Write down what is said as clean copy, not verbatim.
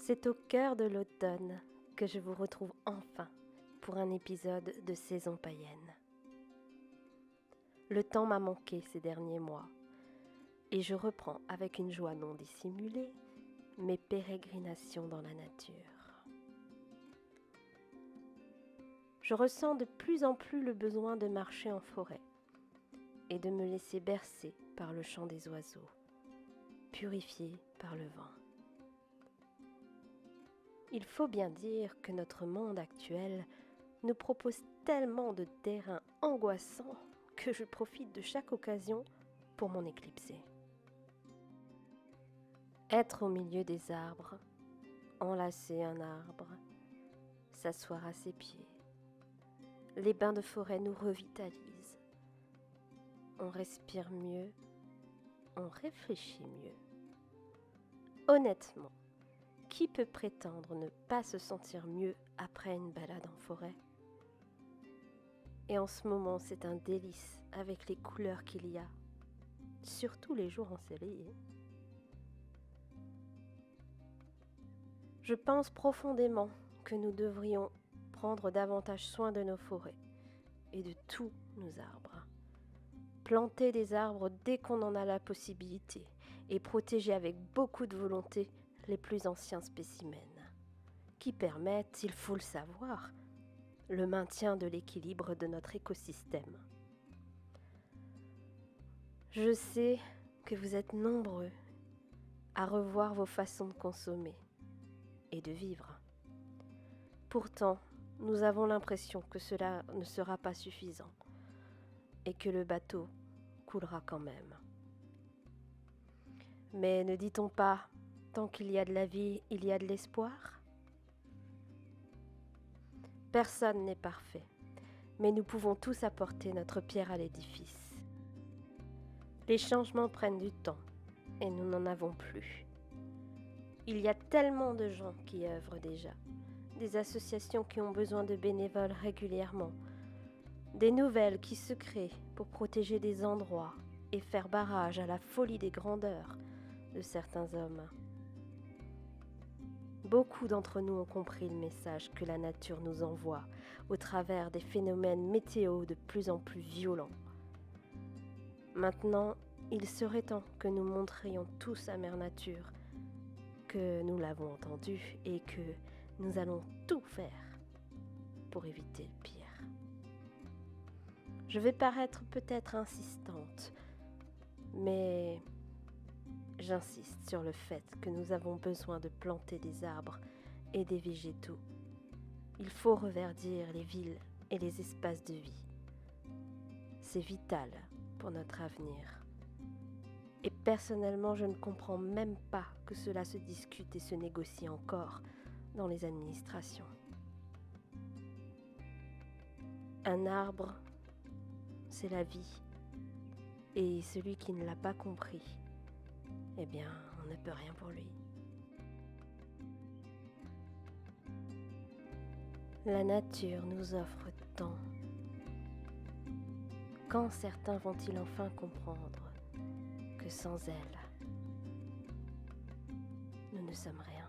C'est au cœur de l'automne que je vous retrouve enfin pour un épisode de Saison païenne. Le temps m'a manqué ces derniers mois et je reprends avec une joie non dissimulée mes pérégrinations dans la nature. Je ressens de plus en plus le besoin de marcher en forêt et de me laisser bercer par le chant des oiseaux, purifié par le vent. Il faut bien dire que notre monde actuel nous propose tellement de terrains angoissants que je profite de chaque occasion pour m'en éclipser. Être au milieu des arbres, enlacer un arbre, s'asseoir à ses pieds. Les bains de forêt nous revitalisent. On respire mieux, on réfléchit mieux. Honnêtement, qui peut prétendre ne pas se sentir mieux après une balade en forêt ? Et en ce moment, c'est un délice avec les couleurs qu'il y a, surtout les jours ensoleillés. Je pense profondément que nous devrions prendre davantage soin de nos forêts et de tous nos arbres. Planter des arbres dès qu'on en a la possibilité et protéger avec beaucoup de volonté les plus anciens spécimens, qui permettent, il faut le savoir, le maintien de l'équilibre de notre écosystème. Je sais que vous êtes nombreux à revoir vos façons de consommer et de vivre. Pourtant, nous avons l'impression que cela ne sera pas suffisant et que le bateau coulera quand même. Mais ne dit-on pas, tant qu'il y a de la vie, il y a de l'espoir ? Personne n'est parfait, mais nous pouvons tous apporter notre pierre à l'édifice. Les changements prennent du temps et nous n'en avons plus. Il y a tellement de gens qui œuvrent déjà, des associations qui ont besoin de bénévoles régulièrement, des nouvelles qui se créent pour protéger des endroits et faire barrage à la folie des grandeurs de certains hommes. Beaucoup d'entre nous ont compris le message que la nature nous envoie au travers des phénomènes météo de plus en plus violents. Maintenant, il serait temps que nous montrions tous à Mère Nature que nous l'avons entendu et que nous allons tout faire pour éviter le pire. Je vais paraître peut-être insistante, mais j'insiste sur le fait que nous avons besoin de planter des arbres et des végétaux. Il faut reverdir les villes et les espaces de vie. C'est vital pour notre avenir. Et personnellement, je ne comprends même pas que cela se discute et se négocie encore dans les administrations. Un arbre, c'est la vie. Et celui qui ne l'a pas compris, eh bien, on ne peut rien pour lui. La nature nous offre tant. Quand certains vont-ils enfin comprendre que sans elle, nous ne sommes rien ?